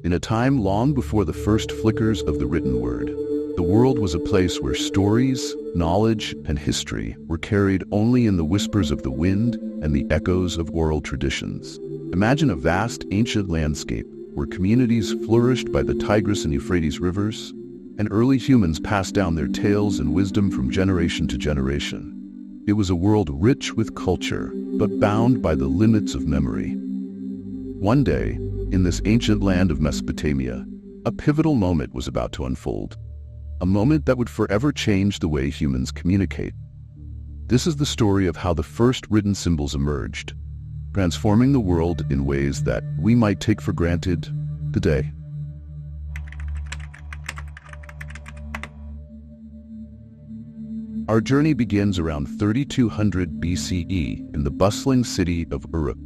In a time long before the first flickers of the written word, the world was a place where stories, knowledge, and history were carried only in the whispers of the wind and the echoes of oral traditions. Imagine a vast, ancient landscape where communities flourished by the Tigris and Euphrates rivers, and early humans passed down their tales and wisdom from generation to generation. It was a world rich with culture, but bound by the limits of memory. One day, in this ancient land of Mesopotamia, a pivotal moment was about to unfold. A moment that would forever change the way humans communicate. This is the story of how the first written symbols emerged, transforming the world in ways that we might take for granted today. Our journey begins around 3200 BCE in the bustling city of Uruk,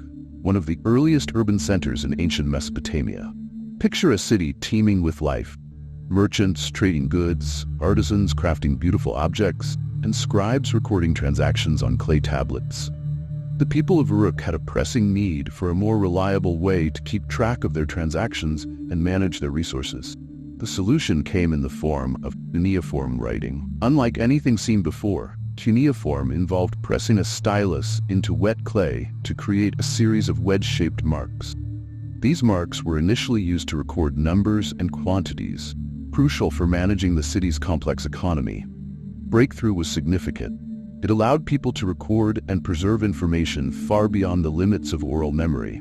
one of the earliest urban centers in ancient Mesopotamia. Picture a city teeming with life. Merchants trading goods, artisans crafting beautiful objects, and scribes recording transactions on clay tablets. The people of Uruk had a pressing need for a more reliable way to keep track of their transactions and manage their resources. The solution came in the form of cuneiform writing. Unlike anything seen before, cuneiform involved pressing a stylus into wet clay to create a series of wedge-shaped marks. These marks were initially used to record numbers and quantities, crucial for managing the city's complex economy. Breakthrough was significant. It allowed people to record and preserve information far beyond the limits of oral memory.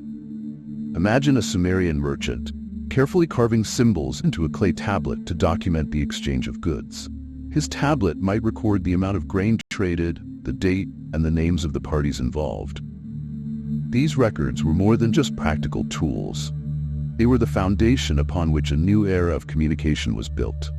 Imagine a Sumerian merchant carefully carving symbols into a clay tablet to document the exchange of goods. His tablet might record the amount of grain traded, the date, and the names of the parties involved. These records were more than just practical tools. They were the foundation upon which a new era of communication was built.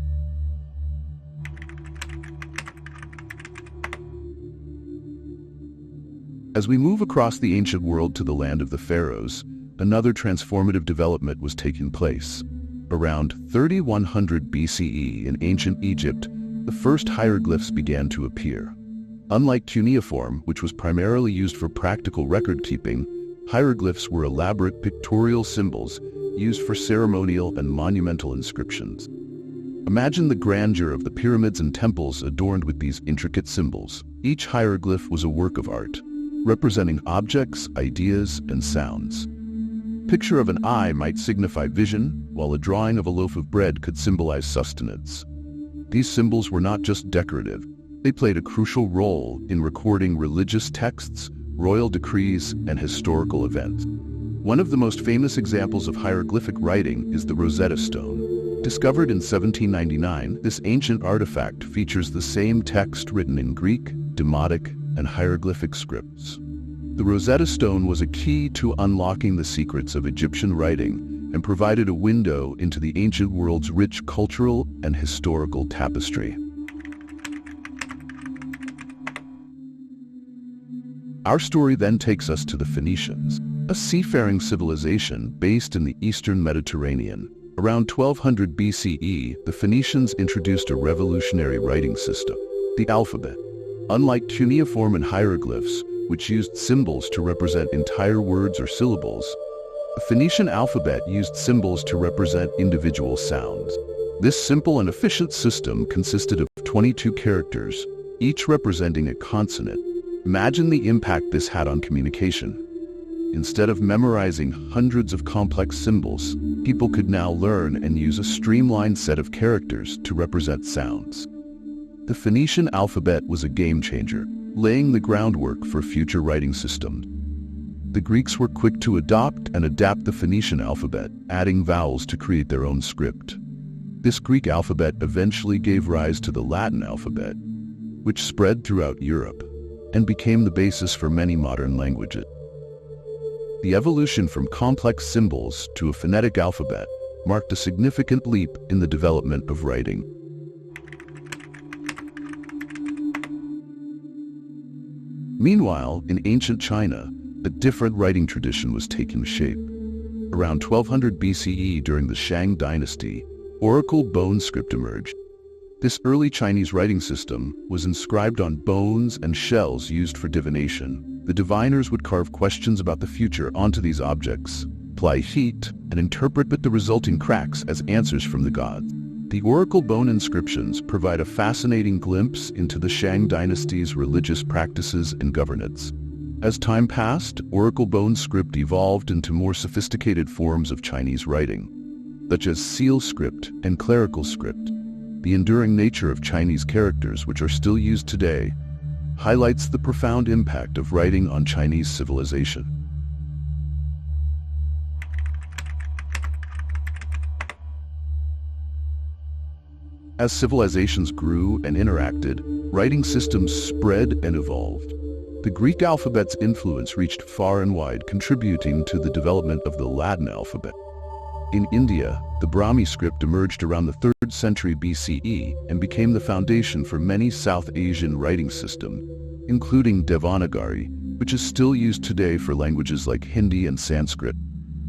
As we move across the ancient world to the land of the pharaohs, another transformative development was taking place. Around 3100 BCE in ancient Egypt, the first hieroglyphs began to appear. Unlike cuneiform, which was primarily used for practical record-keeping, hieroglyphs were elaborate pictorial symbols used for ceremonial and monumental inscriptions. Imagine the grandeur of the pyramids and temples adorned with these intricate symbols. Each hieroglyph was a work of art, representing objects, ideas, and sounds. Picture of an eye might signify vision, while a drawing of a loaf of bread could symbolize sustenance. These symbols were not just decorative. They played a crucial role in recording religious texts, royal decrees, and historical events. One of the most famous examples of hieroglyphic writing is the Rosetta Stone. Discovered in 1799, this ancient artifact features the same text written in Greek, Demotic, and hieroglyphic scripts. The Rosetta Stone was a key to unlocking the secrets of Egyptian writing and provided a window into the ancient world's rich cultural and historical tapestry. Our story then takes us to the Phoenicians, a seafaring civilization based in the eastern Mediterranean. Around 1200 BCE, the Phoenicians introduced a revolutionary writing system, the alphabet. Unlike cuneiform and hieroglyphs, which used symbols to represent entire words or syllables, the Phoenician alphabet used symbols to represent individual sounds. This simple and efficient system consisted of 22 characters, each representing a consonant. Imagine the impact this had on communication. Instead of memorizing hundreds of complex symbols, people could now learn and use a streamlined set of characters to represent sounds. The Phoenician alphabet was a game changer, laying the groundwork for future writing systems. The Greeks were quick to adopt and adapt the Phoenician alphabet, adding vowels to create their own script. This Greek alphabet eventually gave rise to the Latin alphabet, which spread throughout Europe and became the basis for many modern languages. The evolution from complex symbols to a phonetic alphabet marked a significant leap in the development of writing. Meanwhile, in ancient China, a different writing tradition was taking shape. Around 1200 BCE during the Shang dynasty, oracle bone script emerged. This early Chinese writing system was inscribed on bones and shells used for divination. The diviners would carve questions about the future onto these objects, apply heat, and interpret the resulting cracks as answers from the gods. The oracle bone inscriptions provide a fascinating glimpse into the Shang dynasty's religious practices and governance. As time passed, oracle bone script evolved into more sophisticated forms of Chinese writing, such as seal script and clerical script. The enduring nature of Chinese characters, which are still used today, highlights the profound impact of writing on Chinese civilization. As civilizations grew and interacted, writing systems spread and evolved. The Greek alphabet's influence reached far and wide, contributing to the development of the Latin alphabet. In India, the Brahmi script emerged around the 3rd century BCE and became the foundation for many South Asian writing systems, including Devanagari, which is still used today for languages like Hindi and Sanskrit.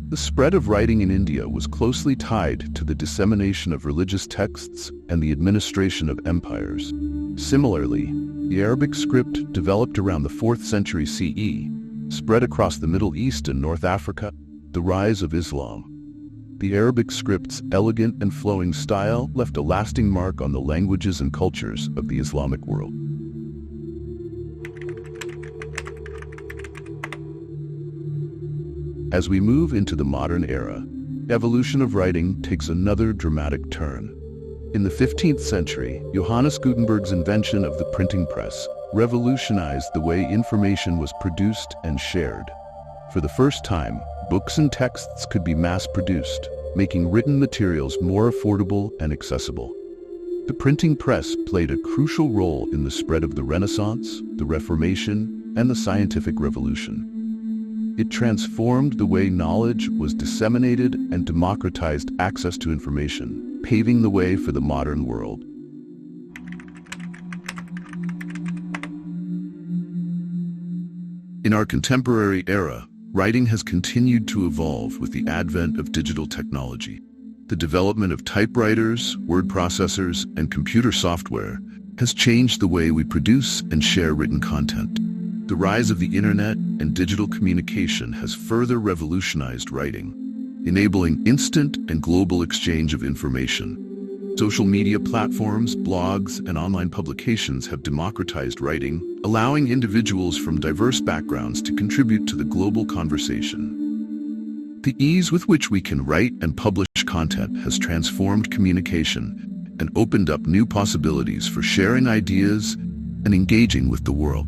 The spread of writing in India was closely tied to the dissemination of religious texts and the administration of empires. Similarly, the Arabic script, developed around the 4th century CE, spread across the Middle East and North Africa. The rise of Islam. The Arabic script's elegant and flowing style left a lasting mark on the languages and cultures of the Islamic world. As we move into the modern era, evolution of writing takes another dramatic turn. In the 15th century, Johannes Gutenberg's invention of the printing press revolutionized the way information was produced and shared. For the first time, books and texts could be mass-produced, making written materials more affordable and accessible. The printing press played a crucial role in the spread of the Renaissance, the Reformation, and the scientific revolution. It transformed the way knowledge was disseminated and democratized access to information, paving the way for the modern world. In our contemporary era, writing has continued to evolve with the advent of digital technology. The development of typewriters, word processors, and computer software has changed the way we produce and share written content. The rise of the internet and digital communication has further revolutionized writing, enabling instant and global exchange of information. Social media platforms, blogs, and online publications have democratized writing, allowing individuals from diverse backgrounds to contribute to the global conversation. The ease with which we can write and publish content has transformed communication and opened up new possibilities for sharing ideas and engaging with the world.